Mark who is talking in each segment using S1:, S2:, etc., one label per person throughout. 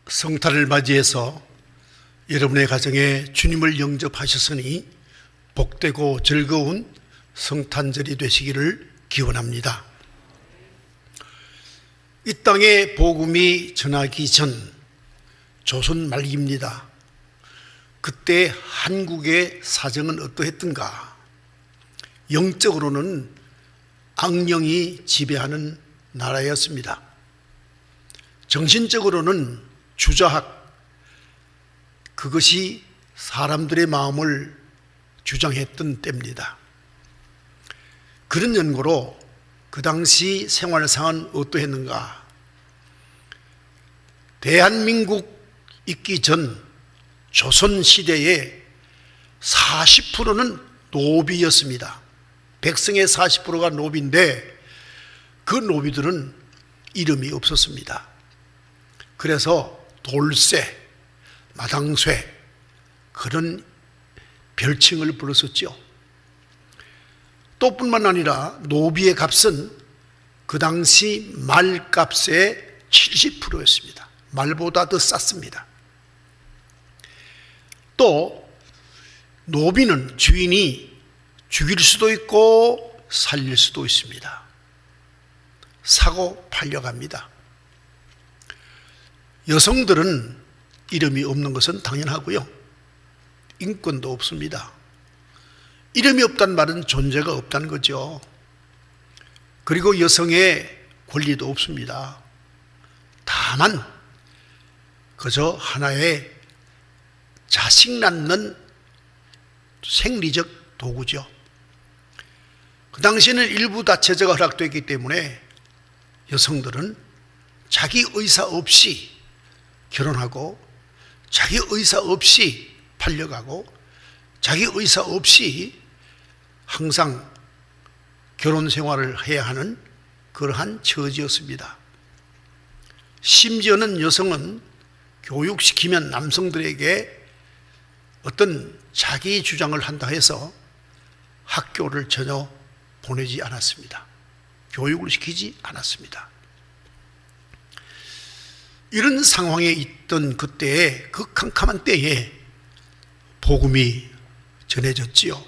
S1: 성탄을 맞이해서 여러분의 가정에 주님을 영접하셨으니 복되고 즐거운 성탄절이 되시기를 기원합니다. 이 땅에 복음이 전하기 전 조선 말기입니다. 그때 한국의 사정은 어떠했던가? 영적으로는 악령이 지배하는 나라였습니다. 정신적으로는 주자학, 그것이 사람들의 마음을 주장했던 때입니다. 그런 연고로 그 당시 생활상은 어떠했는가? 대한민국 있기 전 조선시대에 40%는 노비였습니다. 백성의 40%가 노비인데 그 노비들은 이름이 없었습니다. 그래서 돌쇠, 마당쇠 그런 별칭을 불렀었죠. 또 뿐만 아니라 노비의 값은 그 당시 말값의 70%였습니다. 말보다 더 쌌습니다. 또 노비는 주인이 죽일 수도 있고 살릴 수도 있습니다. 사고 팔려갑니다. 여성들은 이름이 없는 것은 당연하고요. 인권도 없습니다. 이름이 없다는 말은 존재가 없다는 거죠. 그리고 여성의 권리도 없습니다. 다만 그저 하나의 자식 낳는 생리적 도구죠. 그 당시에는 일부 다처제가 허락되었기 때문에 여성들은 자기 의사 없이 결혼하고 자기 의사 없이 팔려가고 자기 의사 없이 항상 결혼 생활을 해야 하는 그러한 처지였습니다. 심지어는 여성은 교육시키면 남성들에게 어떤 자기 주장을 한다 해서 학교를 전혀 보내지 않았습니다. 교육을 시키지 않았습니다. 이런 상황에 있던 그때에, 그 캄캄한 때에 복음이 전해졌지요.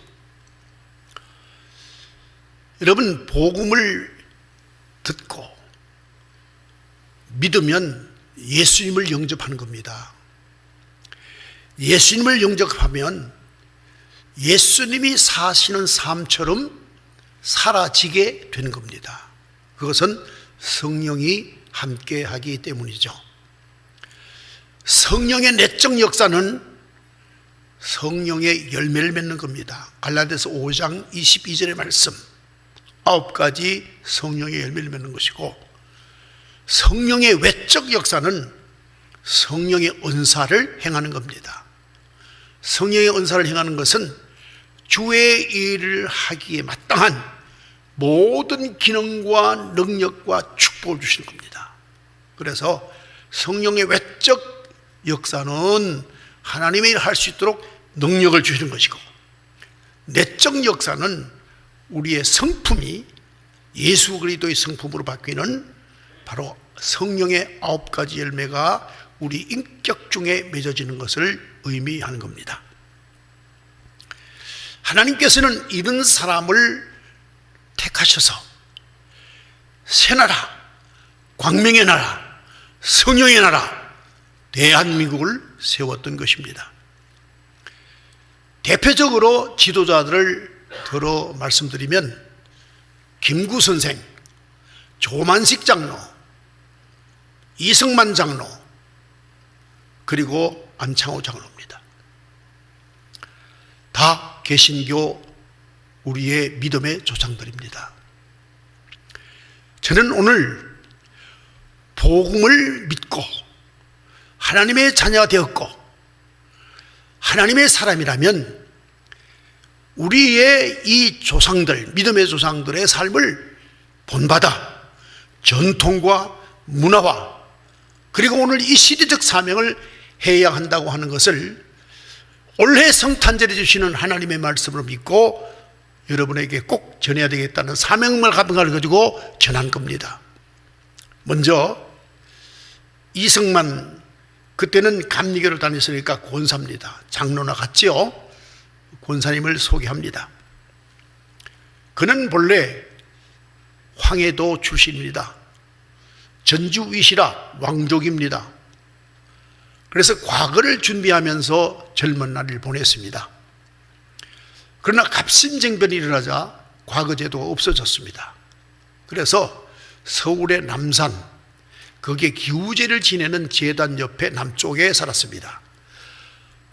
S1: 여러분, 복음을 듣고 믿으면 예수님을 영접하는 겁니다. 예수님을 영접하면 예수님이 사시는 삶처럼 사라지게 되는 겁니다. 그것은 성령이 함께 하기 때문이죠. 성령의 내적 역사는 성령의 열매를 맺는 겁니다. 갈라디아서 5장 22절의 말씀, 9가지 성령의 열매를 맺는 것이고, 성령의 외적 역사는 성령의 은사를 행하는 겁니다. 성령의 은사를 행하는 것은 주의 일을 하기에 마땅한 모든 기능과 능력과 축복을 주시는 겁니다. 그래서 성령의 외적 역사는 하나님의 일을 할 수 있도록 능력을 주시는 것이고, 내적 역사는 우리의 성품이 예수 그리스도의 성품으로 바뀌는 바로 성령의 9가지 열매가 우리 인격 중에 맺어지는 것을 의미하는 겁니다. 하나님께서는 이런 사람을 택하셔서 새나라, 광명의 나라, 성령의 나라, 대한민국을 세웠던 것입니다. 대표적으로 지도자들을 들어 말씀드리면 김구 선생, 조만식 장로, 이승만 장로, 그리고 안창호 장로입니다. 다 개신교 우리의 믿음의 조상들입니다. 저는 오늘 복음을 믿고 하나님의 자녀가 되었고 하나님의 사람이라면 우리의 이 조상들, 믿음의 조상들의 삶을 본받아 전통과 문화와 그리고 오늘 이 시대적 사명을 해야 한다고 하는 것을 올해 성탄절에 주시는 하나님의 말씀으로 믿고 여러분에게 꼭 전해야 되겠다는 사명을 가지고 전한 겁니다. 먼저 이승만 그때는 감리교를 다녔으니까 권사입니다. 장로나 같지요. 권사님을 소개합니다. 그는 본래 황해도 출신입니다. 전주위시라 왕족입니다. 그래서 과거를 준비하면서 젊은 날을 보냈습니다. 그러나 갑신정변이 일어나자 과거 제도가 없어졌습니다. 그래서 서울의 남산, 거기에 기우제를 지내는 제단 옆에 남쪽에 살았습니다.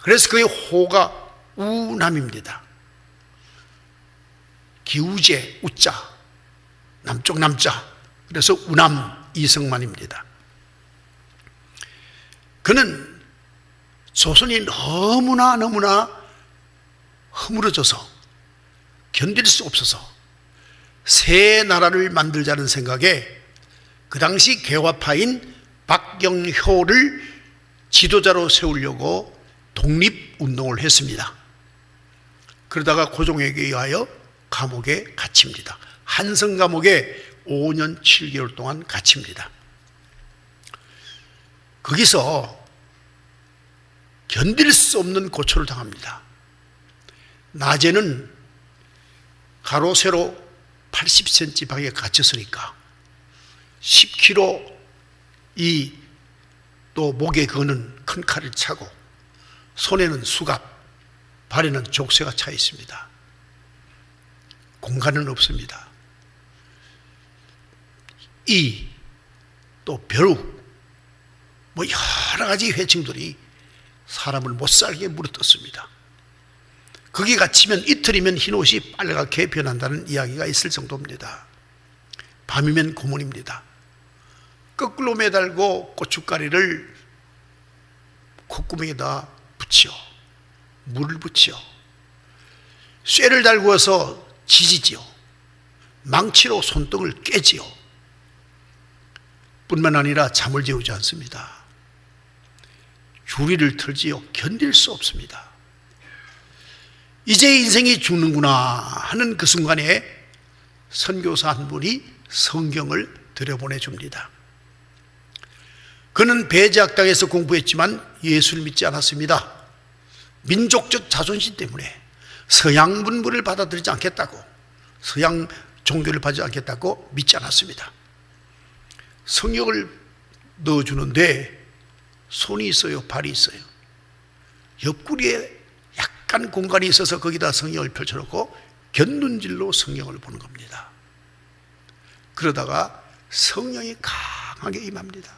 S1: 그래서 그의 호가 우남입니다. 기우제, 우자, 남쪽 남자, 그래서 우남 이승만입니다. 그는 조선이 너무나 허물어져서 견딜 수 없어서 새 나라를 만들자는 생각에 그 당시 개화파인 박경효를 지도자로 세우려고 독립운동을 했습니다. 그러다가 고종에게 의하여 감옥에 갇힙니다. 한성 감옥에 5년 7개월 동안 갇힙니다. 거기서 견딜 수 없는 고초를 당합니다. 낮에는 가로 세로 80cm 방에 갇혔으니까 10kg 또 목에 거는 큰 칼을 차고 손에는 수갑, 발에는 족쇄가 차 있습니다. 공간은 없습니다. 또 벼룩, 여러 가지 회충들이 사람을 못 살게 물어뜯습니다. 거기 갇히면 이틀이면 흰옷이 빨갛게 변한다는 이야기가 있을 정도입니다. 밤이면 고문입니다. 거꾸로 매달고 고춧가리를 콧구멍에다 붙여 물을 붙여 쇠를 달구어서 지지지요. 망치로 손등을 깨지요. 뿐만 아니라 잠을 재우지 않습니다. 주리를 틀지요. 견딜 수 없습니다. 이제 인생이 죽는구나 하는 그 순간에 선교사 한 분이 성경을 들여보내줍니다. 그는 배제학당에서 공부했지만 예수를 믿지 않았습니다. 민족적 자존심 때문에 서양 문물을 받아들이지 않겠다고, 서양 종교를 받지 않겠다고 믿지 않았습니다. 성경을 넣어주는데 손이 있어요, 발이 있어요. 옆구리에 약간 공간이 있어서 거기다 성경을 펼쳐놓고 곁눈질로 성경을 보는 겁니다. 그러다가 성령이 강하게 임합니다.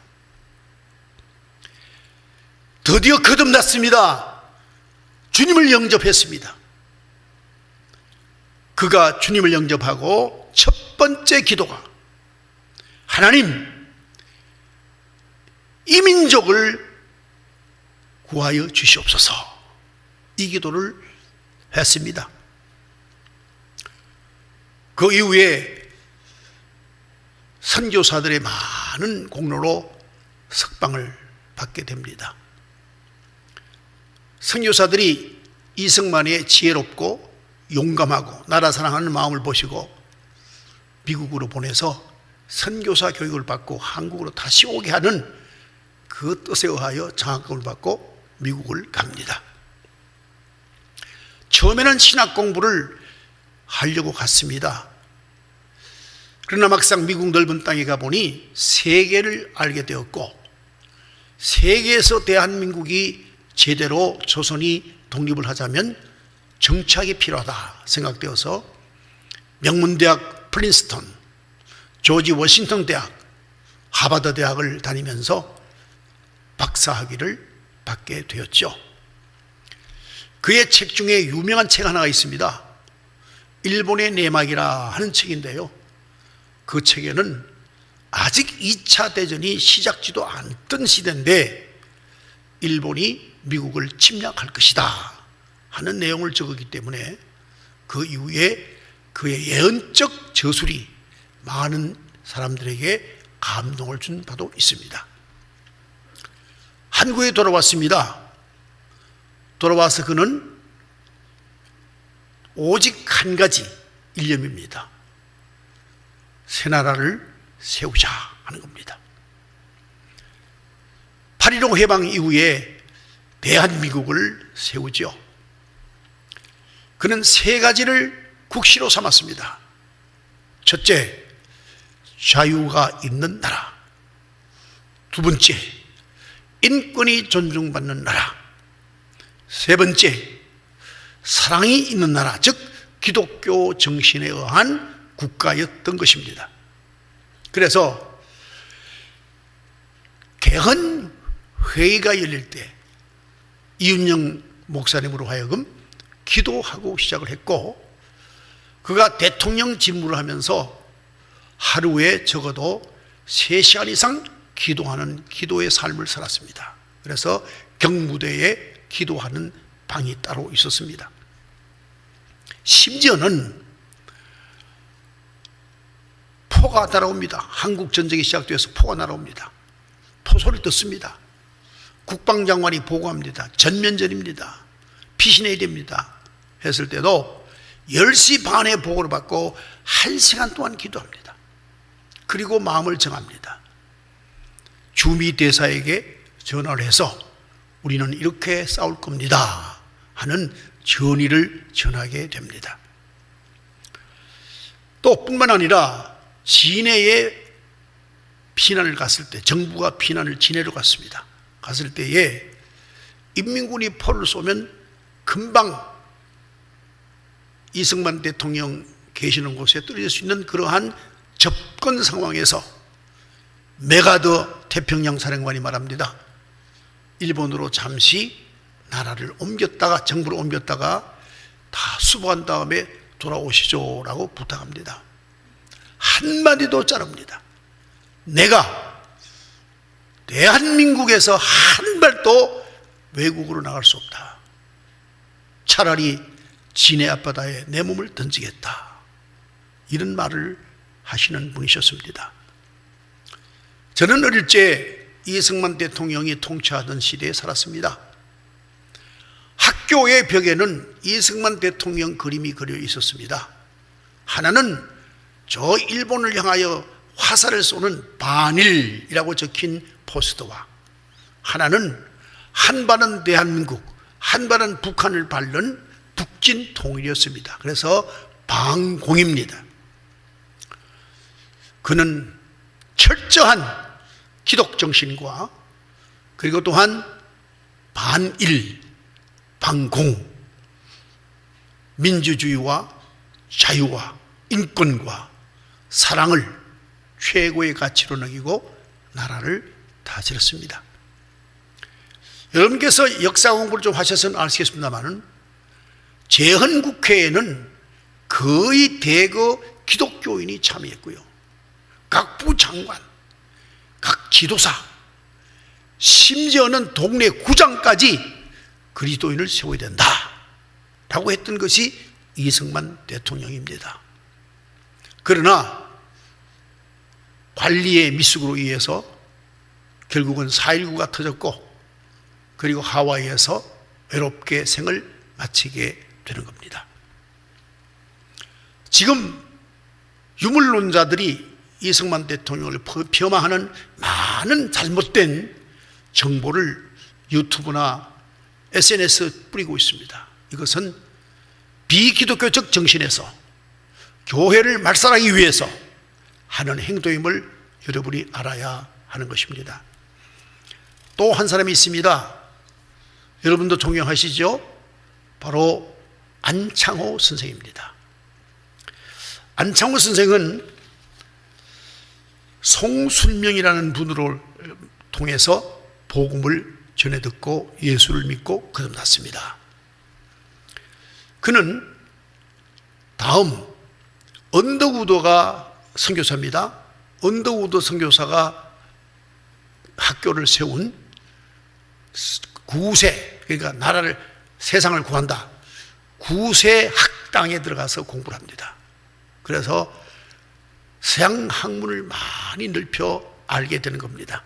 S1: 드디어 거듭났습니다. 주님을 영접했습니다. 그가 주님을 영접하고 첫 번째 기도가 하나님, 이 민족을 구하여 주시옵소서, 이 기도를 했습니다. 그 이후에 선교사들의 많은 공로로 석방을 받게 됩니다. 선교사들이 이승만의 지혜롭고 용감하고 나라 사랑하는 마음을 보시고 미국으로 보내서 선교사 교육을 받고 한국으로 다시 오게 하는 그 뜻에 의하여 장학금을 받고 미국을 갑니다. 처음에는 신학 공부를 하려고 갔습니다. 그러나 막상 미국 넓은 땅에 가보니 세계를 알게 되었고, 세계에서 대한민국이 제대로 조선이 독립을 하자면 정착이 필요하다 생각되어서 명문대학 프린스턴, 조지 워싱턴 대학, 하버드 대학을 다니면서 박사학위를 받게 되었죠. 그의 책 중에 유명한 책 하나가 있습니다. 일본의 내막이라 하는 책인데요, 그 책에는 아직 2차 대전이 시작지도 않던 시대인데 일본이 미국을 침략할 것이다 하는 내용을 적었기 때문에 그 이후에 그의 예언적 저술이 많은 사람들에게 감동을 준 바도 있습니다. 한국에 돌아왔습니다. 돌아와서 그는 오직 한 가지 일념입니다. 새 나라를 세우자 하는 겁니다. 8.15 해방 이후에 대한민국을 세우죠. 그는 세 가지를 국시로 삼았습니다. 첫째, 자유가 있는 나라. 두 번째, 인권이 존중받는 나라. 세 번째, 사랑이 있는 나라, 즉 기독교 정신에 의한 국가였던 것입니다. 그래서 개헌 회의가 열릴 때 이윤영 목사님으로 하여금 기도하고 시작을 했고, 그가 대통령 직무를 하면서 하루에 적어도 3시간 이상 기도하는 기도의 삶을 살았습니다. 그래서 경무대에 기도하는 방이 따로 있었습니다. 심지어는 포가 날아옵니다. 한국 전쟁이 시작되어서 포가 날아옵니다. 포소를 듣습니다. 국방장관이 보고합니다. 전면전입니다. 피신해야 됩니다. 했을 때도 10시 반에 보고를 받고 1시간 동안 기도합니다. 그리고 마음을 정합니다. 주미 대사에게 전화를 해서 우리는 이렇게 싸울 겁니다 하는 전의를 전하게 됩니다. 또 뿐만 아니라 진해에 피난을 갔을 때, 정부가 피난을 진해로 갔습니다. 갔을 때에 인민군이 포를 쏘면 금방 이승만 대통령 계시는 곳에 떨어질 수 있는 그러한 접근 상황에서 메가더 태평양 사령관이 말합니다. 일본으로 잠시 나라를 옮겼다가, 정부를 옮겼다가 다 수복한 다음에 돌아오시죠 라고 부탁합니다. 한마디도 자릅니다. 내가 대한민국에서 한 발도 외국으로 나갈 수 없다. 차라리 진해 앞바다에 내 몸을 던지겠다. 이런 말을 하시는 분이셨습니다. 저는 어릴 적 이승만 대통령이 통치하던 시대에 살았습니다. 학교의 벽에는 이승만 대통령 그림이 그려 있었습니다. 하나는 저 일본을 향하여 화살을 쏘는 반일이라고 적힌 포스터와, 하나는 한 발은 대한민국, 한 발은 북한을 밟는 북진 통일이었습니다. 그래서 방공입니다. 그는 철저한 기독 정신과 그리고 또한 반일, 반공, 민주주의와 자유와 인권과 사랑을 최고의 가치로 여기고 나라를 다스렸습니다. 여러분께서 역사 공부를 좀 하셔서는 아시겠습니다만 재헌국회에는 거의 대거 기독교인이 참여했고요. 각 부장관, 각 지도사, 심지어는 동네 구장까지 그리스도인을 세워야 된다 라고 했던 것이 이승만 대통령입니다. 그러나 관리의 미숙으로 의해서 결국은 4.19가 터졌고, 그리고 하와이에서 외롭게 생을 마치게 되는 겁니다. 지금 유물론자들이 이승만 대통령을 폄하하는 많은 잘못된 정보를 유튜브나 SNS에 뿌리고 있습니다. 이것은 비기독교적 정신에서 교회를 말살하기 위해서 하는 행동임을 여러분이 알아야 하는 것입니다. 또 한 사람이 있습니다. 여러분도 존경하시죠? 바로 안창호 선생입니다. 안창호 선생은 송순명이라는 분으로 통해서 복음을 전해 듣고 예수를 믿고 거듭났습니다. 그는 다음 언더우드가 선교사입니다. 언더우드 선교사가 학교를 세운 구세, 그러니까 나라를, 세상을 구한다, 구세 학당에 들어가서 공부를 합니다. 그래서 서양 학문을 많이 넓혀 알게 되는 겁니다.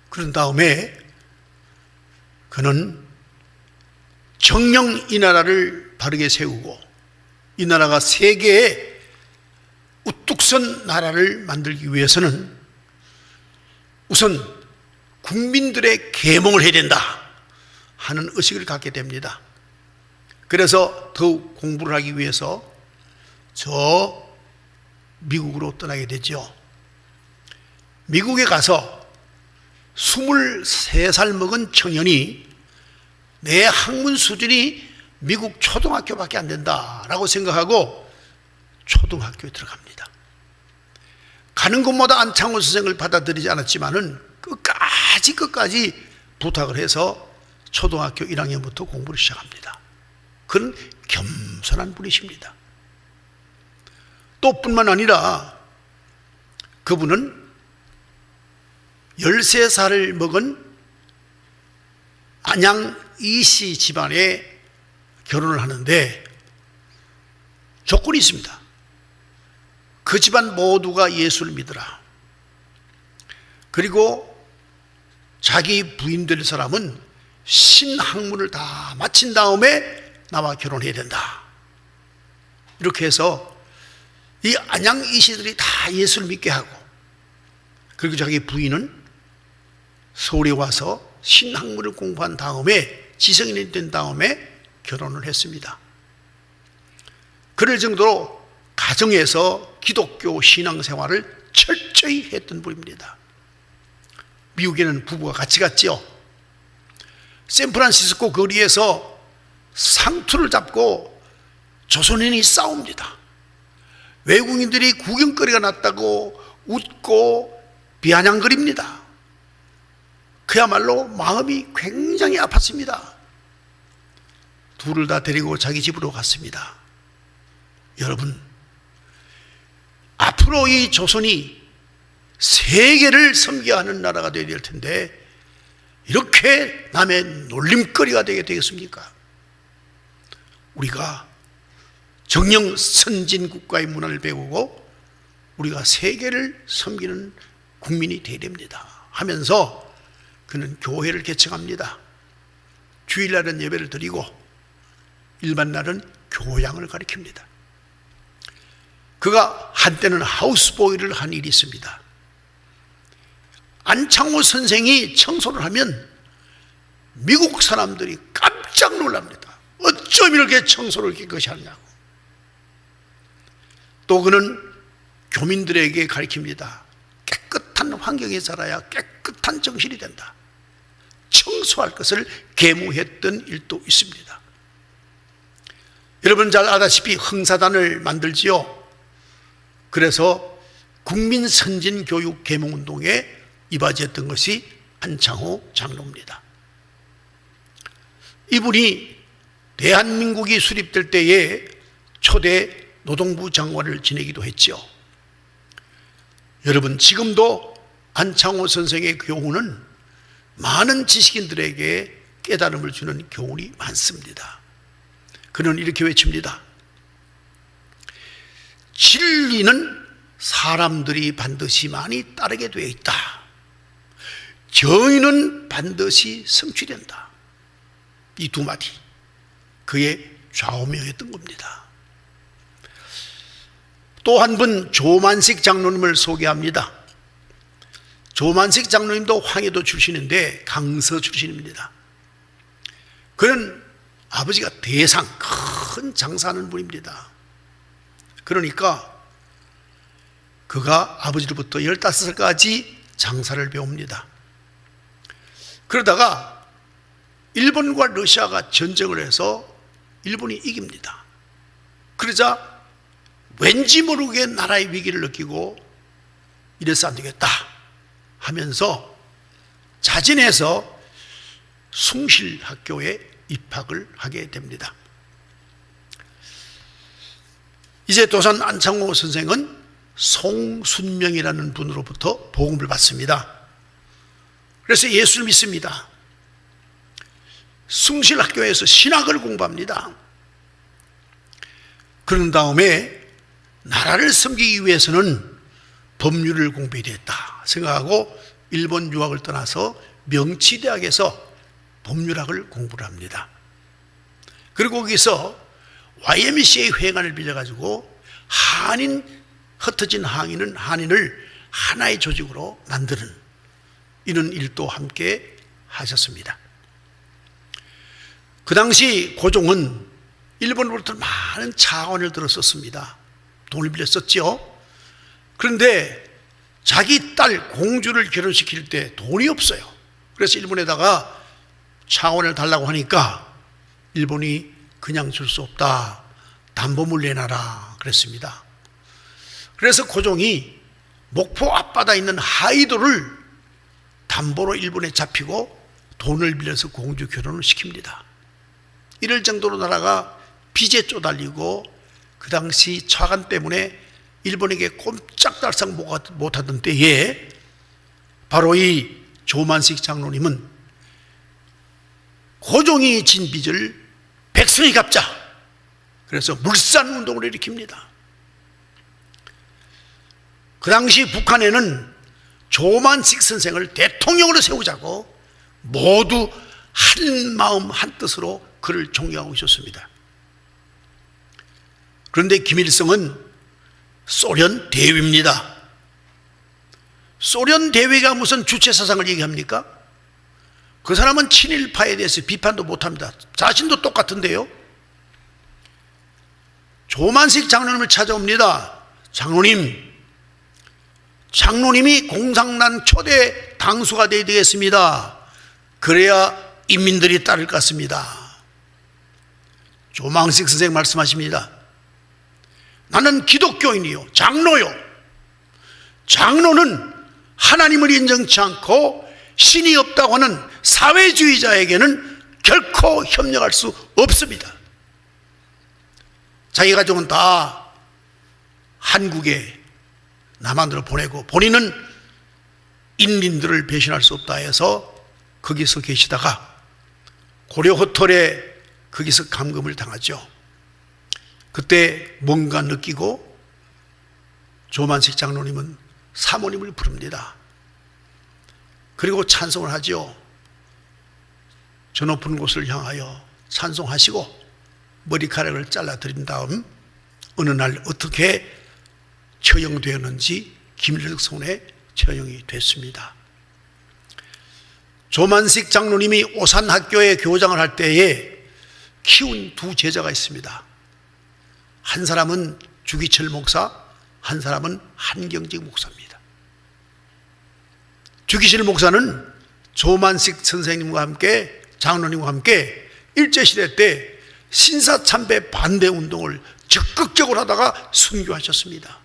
S1: 그런 다음에 그는 정령 이 나라를 바르게 세우고 이 나라가 세계에 우뚝 선 나라를 만들기 위해서는 우선 국민들의 계몽을 해야 된다 하는 의식을 갖게 됩니다. 그래서 더욱 공부를 하기 위해서 저 미국으로 떠나게 되죠. 미국에 가서 23살 먹은 청년이 내 학문 수준이 미국 초등학교밖에 안 된다라고 생각하고 초등학교에 들어갑니다. 가는 곳마다 안창호 선생을 받아들이지 않았지만은 끝까지 부탁을 해서 초등학교 1학년부터 공부를 시작합니다. 그는 겸손한 분이십니다. 또 뿐만 아니라 그분은 13살을 먹은 안양 이씨 집안에 결혼을 하는데 조건이 있습니다. 그 집안 모두가 예수를 믿으라. 그리고 자기 부인 될 사람은 신학문을 다 마친 다음에 나와 결혼해야 된다. 이렇게 해서 이 안양 이씨들이 다 예수를 믿게 하고, 그리고 자기 부인은 서울에 와서 신학문을 공부한 다음에 지성인이 된 다음에 결혼을 했습니다. 그럴 정도로 가정에서 기독교 신앙생활을 철저히 했던 분입니다. 미국에는 부부가 같이 갔죠. 샌프란시스코 거리에서 상투를 잡고 조선인이 싸웁니다. 외국인들이 구경거리가 났다고 웃고 비아냥거립니다. 그야말로 마음이 굉장히 아팠습니다. 둘을 다 데리고 자기 집으로 갔습니다. 여러분, 앞으로 이 조선이 세계를 섬겨야 하는 나라가 되어야 될 텐데 이렇게 남의 놀림거리가 되게 되겠습니까? 우리가 정령 선진국가의 문화를 배우고 우리가 세계를 섬기는 국민이 되어야 됩니다 하면서 그는 교회를 개척합니다. 주일날은 예배를 드리고 일반 날은 교양을 가르칩니다. 그가 한때는 하우스보이를 한 일이 있습니다. 안창호 선생이 청소를 하면 미국 사람들이 깜짝 놀랍니다. 어쩜 이렇게 청소를 깨끗이 하냐고. 또 그는 교민들에게 가르칩니다. 깨끗한 환경에 살아야 깨끗한 정신이 된다. 청소할 것을 계몽했던 일도 있습니다. 여러분 잘 아다시피 흥사단을 만들지요. 그래서 국민선진교육 계몽운동에 이바지했던 것이 안창호 장로입니다. 이분이 대한민국이 수립될 때에 초대 노동부 장관을 지내기도 했죠. 여러분, 지금도 안창호 선생의 교훈은 많은 지식인들에게 깨달음을 주는 교훈이 많습니다. 그는 이렇게 외칩니다. 진리는 사람들이 반드시 많이 따르게 되어 있다. 정의는 반드시 성취된다. 이 두 마디, 그의 좌우명했던 겁니다. 또 한 분 조만식 장로님을 소개합니다. 조만식 장로님도 황해도 출신인데 강서 출신입니다. 그는 아버지가 대상, 큰 장사하는 분입니다. 그러니까 그가 아버지로부터 15살까지 장사를 배웁니다. 그러다가 일본과 러시아가 전쟁을 해서 일본이 이깁니다. 그러자 왠지 모르게 나라의 위기를 느끼고 이래서 안 되겠다 하면서 자진해서 숭실학교에 입학을 하게 됩니다. 이제 도산 안창호 선생은 송순명이라는 분으로부터 복음을 받습니다. 그래서 예수를 믿습니다. 숭실학교에서 신학을 공부합니다. 그런 다음에 나라를 섬기기 위해서는 법률을 공부해야 되겠다 생각하고 일본 유학을 떠나서 명치대학에서 법률학을 공부를 합니다. 그리고 거기서 YMCA 회관을 빌려가지고 흩어진 한인을 하나의 조직으로 만드는 이런 일도 함께 하셨습니다. 그 당시 고종은 일본으로부터 많은 자원을 들었었습니다. 돈을 빌렸었죠. 그런데 자기 딸 공주를 결혼시킬 때 돈이 없어요. 그래서 일본에다가 자원을 달라고 하니까 일본이 그냥 줄 수 없다, 담보물 내놔라 그랬습니다. 그래서 고종이 목포 앞바다에 있는 하이도를 담보로 일본에 잡히고 돈을 빌려서 공주 결혼을 시킵니다. 이럴 정도로 나라가 빚에 쪼달리고 그 당시 차관 때문에 일본에게 꼼짝달싹 못하던 때에 바로 이 조만식 장로님은 고종이 진 빚을 백성이 갚자, 그래서 물산운동을 일으킵니다. 그 당시 북한에는 조만식 선생을 대통령으로 세우자고 모두 한 마음 한 뜻으로 그를 존경하고 있었습니다. 그런데 김일성은 소련 대위입니다. 소련 대위가 무슨 주체사상을 얘기합니까? 그 사람은 친일파에 대해서 비판도 못합니다. 자신도 똑같은데요. 조만식 장로님을 찾아옵니다. 장로님이 공산당 초대 당수가 되어야 되겠습니다. 그래야 인민들이 따를 것 같습니다. 조만식 선생 말씀하십니다. 나는 기독교인이요, 장로요. 장로는 하나님을 인정치 않고 신이 없다고 하는 사회주의자에게는 결코 협력할 수 없습니다. 자기 가족은 다 한국에 남한으로 보내고 본인은 인민들을 배신할 수 없다 해서 거기서 계시다가 고려 호텔에 거기서 감금을 당하죠. 그때 뭔가 느끼고 조만식 장로님은 사모님을 부릅니다. 그리고 찬송을 하죠. 저 높은 곳을 향하여 찬송하시고 머리카락을 잘라드린 다음 어느 날 어떻게 처형되었는지 김일성 손에 처형이 됐습니다. 조만식 장로님이 오산학교에 교장을 할 때에 키운 두 제자가 있습니다. 한 사람은 주기철 목사, 한 사람은 한경직 목사입니다. 주기철 목사는 조만식 선생님과 함께, 장로님과 함께 일제시대 때 신사참배 반대 운동을 적극적으로 하다가 순교하셨습니다.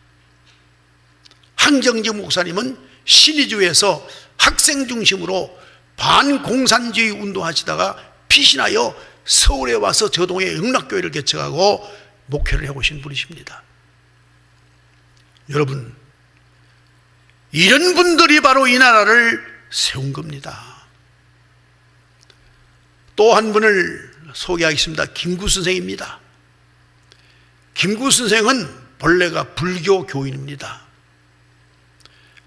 S1: 한경직 목사님은 신의주에서 학생 중심으로 반공산주의 운동하시다가 피신하여 서울에 와서 저동에 영락교회를 개척하고 목회를 해보신 분이십니다. 여러분, 이런 분들이 바로 이 나라를 세운 겁니다. 또 한 분을 소개하겠습니다. 김구 선생입니다. 김구 선생은 본래가 불교 교인입니다.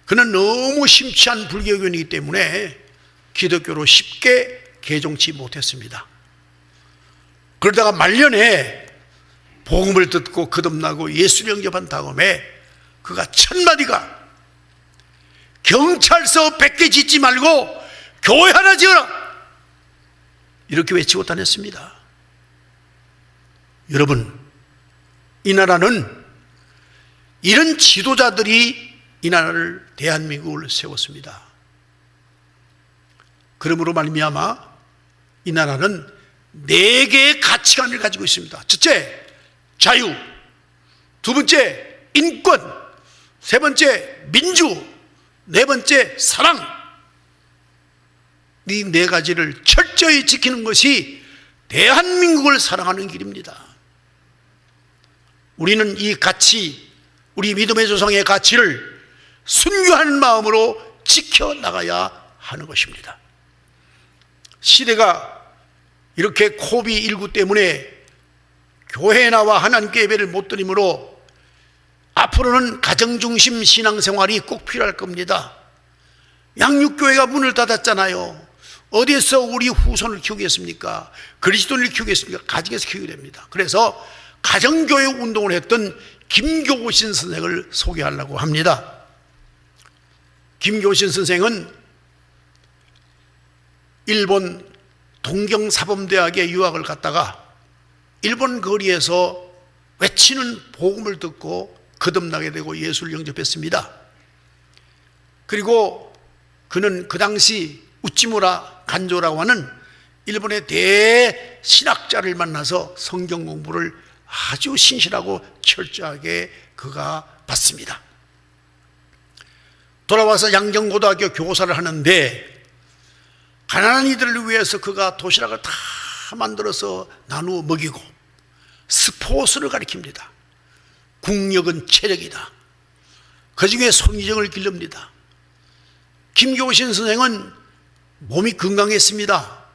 S1: 그는 너무 심취한 불교 교인이기 때문에 기독교로 쉽게 개종치 못했습니다. 그러다가 말년에 복음을 듣고 거듭나고 예수를 영접한 다음에 그가 첫마디가 경찰서 100개 짓지 말고 교회 하나 지어라, 이렇게 외치고 다녔습니다. 여러분, 이 나라는 이런 지도자들이 이 나라를, 대한민국을 세웠습니다. 그러므로 말미암아 이 나라는 4개의 가치관을 가지고 있습니다. 첫째, 자유. 두 번째, 인권. 세 번째, 민주. 네 번째, 사랑. 이 4가지를 철저히 지키는 것이 대한민국을 사랑하는 길입니다. 우리는 이 가치, 우리 믿음의 조상의 가치를 순교하는 마음으로 지켜나가야 하는 것입니다. 시대가 이렇게 코비드19 때문에 교회에 나와 하나님께 예배를 못 드리므로 앞으로는 가정중심 신앙생활이 꼭 필요할 겁니다. 양육교회가 문을 닫았잖아요. 어디에서 우리 후손을 키우겠습니까? 그리스도인을 키우겠습니까? 가정에서 키우게 됩니다. 그래서 가정교회 운동을 했던 김교신 선생을 소개하려고 합니다. 김교신 선생은 일본 동경사범대학에 유학을 갔다가 일본 거리에서 외치는 복음을 듣고 거듭나게 되고 예수를 영접했습니다. 그리고 그는 그 당시 우찌무라 간조라고 하는 일본의 대신학자를 만나서 성경 공부를 아주 신실하고 철저하게 그가 받습니다. 돌아와서 양정고등학교 교사를 하는데 가난한 이들을 위해서 그가 도시락을 다 만들어서 나누어 먹이고 스포츠를 가르칩니다. 국력은 체력이다. 그 중에 손기정을 기릅니다. 김교신 선생은 몸이 건강했습니다.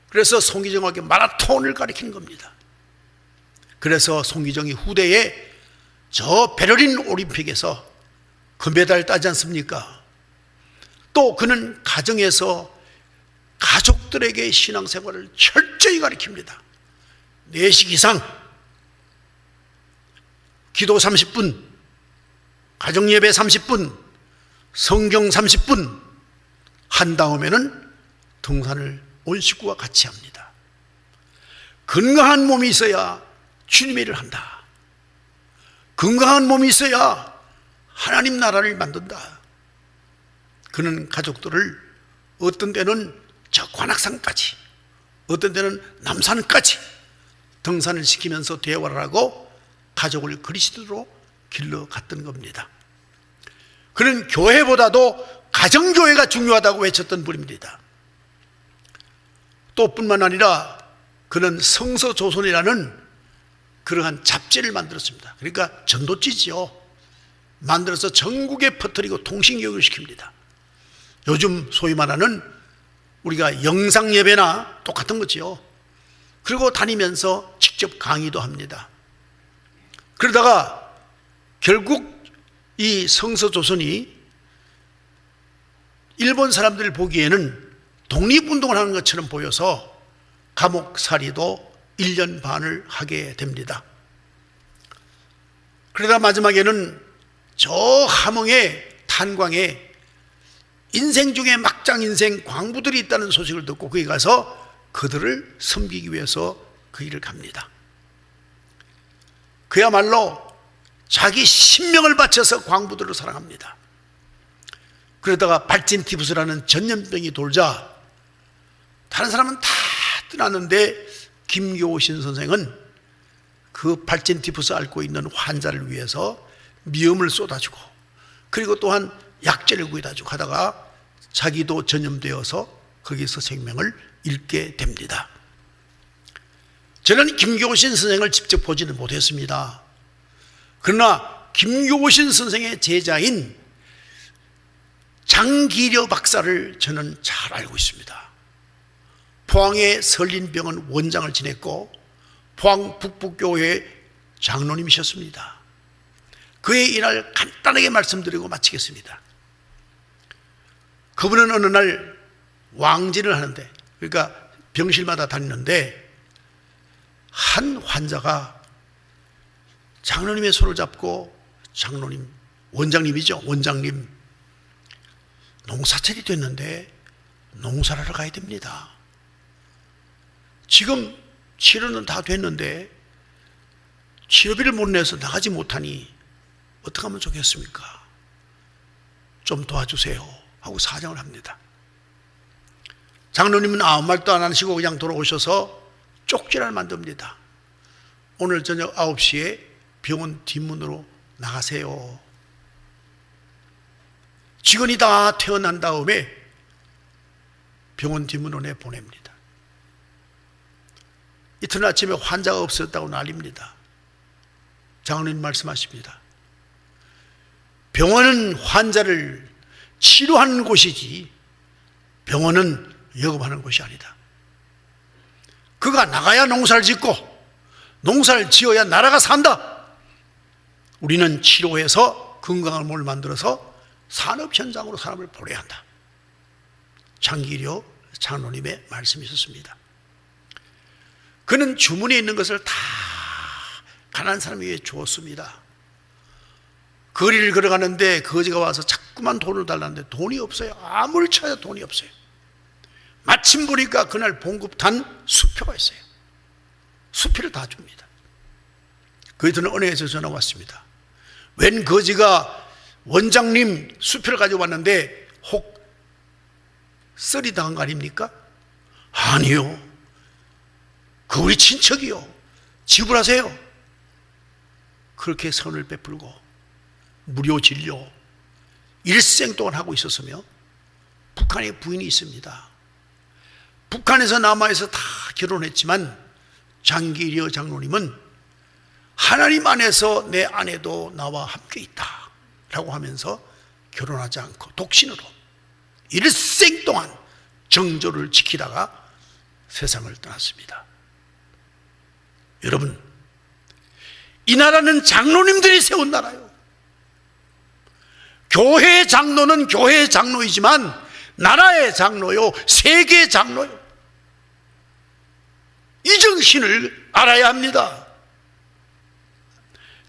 S1: 그래서 손기정에게 마라톤을 가르치는 겁니다. 그래서 손기정이 후대에 저 베를린 올림픽에서 금메달 따지 않습니까? 또 그는 가정에서 가족들에게 신앙생활을 철저히 가르칩니다. 4시 이상 기도 30분, 가정예배 30분, 성경 30분 한 다음에는 등산을 온 식구와 같이 합니다. 건강한 몸이 있어야 주님의 일을 한다. 건강한 몸이 있어야 하나님 나라를 만든다. 그는 가족들을 어떤 때는 저 관악산까지, 어떤 때는 남산까지 등산을 시키면서 대화를 하고 가족을 그리스도로 길러갔던 겁니다. 그는 교회보다도 가정교회가 중요하다고 외쳤던 분입니다. 또 뿐만 아니라 그는 성서조선이라는 그러한 잡지를 만들었습니다. 그러니까 전도지지요. 만들어서 전국에 퍼뜨리고 통신교육을 시킵니다. 요즘 소위 말하는 우리가 영상예배나 똑같은 거지요. 그리고 다니면서 직접 강의도 합니다. 그러다가 결국 이 성서조선이 일본 사람들 보기에는 독립운동을 하는 것처럼 보여서 감옥살이도 1년 반을 하게 됩니다. 그러다 마지막에는 저 함흥의 탄광에 인생 중에 막장 인생 광부들이 있다는 소식을 듣고 거기 가서 그들을 섬기기 위해서 그 일을 갑니다. 그야말로 자기 신명을 바쳐서 광부들을 사랑합니다. 그러다가 발진티푸스라는 전염병이 돌자 다른 사람은 다 떠났는데 김교신 선생은 그 발진티푸스 앓고 있는 환자를 위해서 미음을 쏟아주고 그리고 또한 약재를 구해다주고 하다가 자기도 전염되어서 거기서 생명을 잃게 됩니다. 저는 김교신 선생을 직접 보지는 못했습니다. 그러나 김교신 선생의 제자인 장기려 박사를 저는 잘 알고 있습니다. 포항의 설린병원 원장을 지냈고 포항 북부교회 장로님이셨습니다. 그의 일을 간단하게 말씀드리고 마치겠습니다. 그분은 어느 날 왕진을 하는데, 그러니까 병실마다 다니는데 한 환자가 장로님의 손을 잡고 장로님, 원장님이죠. 원장님, 농사철이 됐는데 농사를 하러 가야 됩니다. 지금 치료는 다 됐는데 치료비를 못 내서 나가지 못하니 어떻게 하면 좋겠습니까? 좀 도와주세요 하고 사정을 합니다. 장로님은 아무 말도 안 하시고 그냥 돌아오셔서 쪽지를 만듭니다. 오늘 저녁 9시에 병원 뒷문으로 나가세요. 직원이 다 퇴원한 다음에 병원 뒷문으로 내보냅니다. 이튿날 아침에 환자가 없어졌다고 난립니다. 장로님 말씀하십니다. 병원은 환자를 치료하는 곳이지 병원은 영업하는 곳이 아니다. 그가 나가야 농사를 짓고 농사를 지어야 나라가 산다. 우리는 치료해서 건강한 몸을 만들어서 산업 현장으로 사람을 보내야 한다. 장기려 장로님의 말씀이 있었습니다. 그는 주문에 있는 것을 다 가난한 사람에게 주었습니다. 거리를 걸어가는데 거지가 와서 자꾸만 돈을 달라는데 돈이 없어요. 아무리 찾아도 돈이 없어요. 마침 보니까 그날 봉급단 수표가 있어요. 수표를 다 줍니다. 그들은 은행에서 전화가 왔습니다. 웬 거지가 원장님 수표를 가져왔는데 혹 썰이 당한 거 아닙니까? 아니요, 그 우리 친척이요, 지불하세요. 그렇게 선을 베풀고 무료 진료 일생 동안 하고 있었으며, 북한에 부인이 있습니다. 북한에서 남아에서 다 결혼했지만 장기리어 장로님은 하나님 안에서 내 아내도 나와 함께 있다 라고 하면서 결혼하지 않고 독신으로 일생 동안 정조를 지키다가 세상을 떠났습니다. 여러분, 이 나라는 장로님들이 세운 나라요. 교회 장로는 교회 장로이지만 나라의 장로요, 세계의 장로요. 이 정신을 알아야 합니다.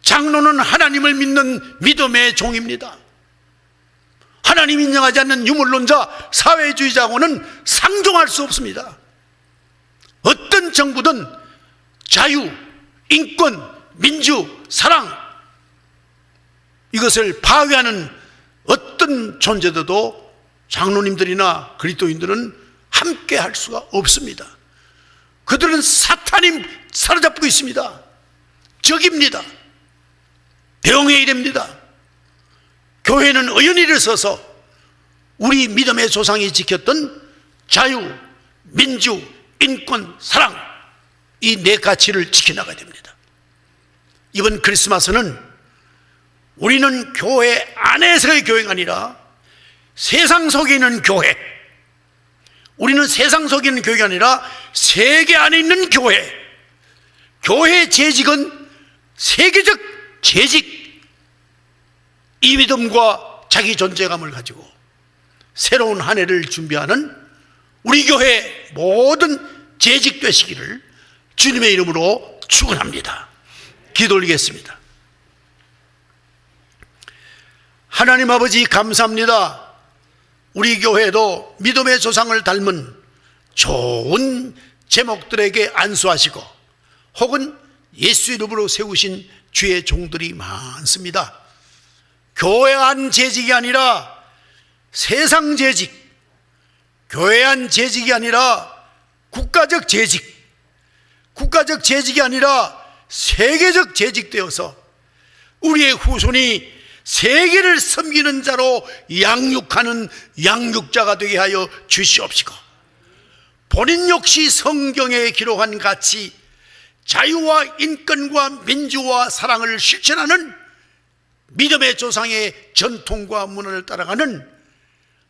S1: 장로는 하나님을 믿는 믿음의 종입니다. 하나님 인정하지 않는 유물론자, 사회주의자하고는 상종할 수 없습니다. 어떤 정부든 자유, 인권, 민주, 사랑, 이것을 파괴하는 어떤 존재들도 장로님들이나 그리스도인들은 함께 할 수가 없습니다. 그들은 사탄이 사로잡고 있습니다. 적입니다. 대형의 일입니다. 교회는 의연히를 서서 우리 믿음의 조상이 지켰던 자유, 민주, 인권, 사랑, 이 네 가치를 지켜나가야 됩니다. 이번 크리스마스는 우리는 교회 안에서의 교회가 아니라 세상 속에 있는 교회, 우리는 세상 속에 있는 교회가 아니라 세계 안에 있는 교회, 교회의 재직은 세계적 재직, 이 믿음과 자기 존재감을 가지고 새로운 한 해를 준비하는 우리 교회 모든 재직되시기를 주님의 이름으로 축원합니다. 기도 올리겠습니다. 하나님 아버지, 감사합니다. 우리 교회도 믿음의 조상을 닮은 좋은 제목들에게 안수하시고 혹은 예수 이름으로 세우신 주의 종들이 많습니다. 교회 안 재직이 아니라 세상 재직, 교회 안 재직이 아니라 국가적 재직, 국가적 재직이 아니라 세계적 재직되어서 우리의 후손이 세계를 섬기는 자로 양육하는 양육자가 되게 하여 주시옵시고, 본인 역시 성경에 기록한 같이 자유와 인권과 민주와 사랑을 실천하는 믿음의 조상의 전통과 문화를 따라가는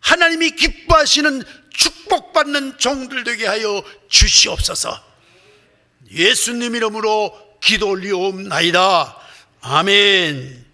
S1: 하나님이 기뻐하시는 축복받는 종들 되게 하여 주시옵소서. 예수님 이름으로 기도 올리옵나이다. 아멘.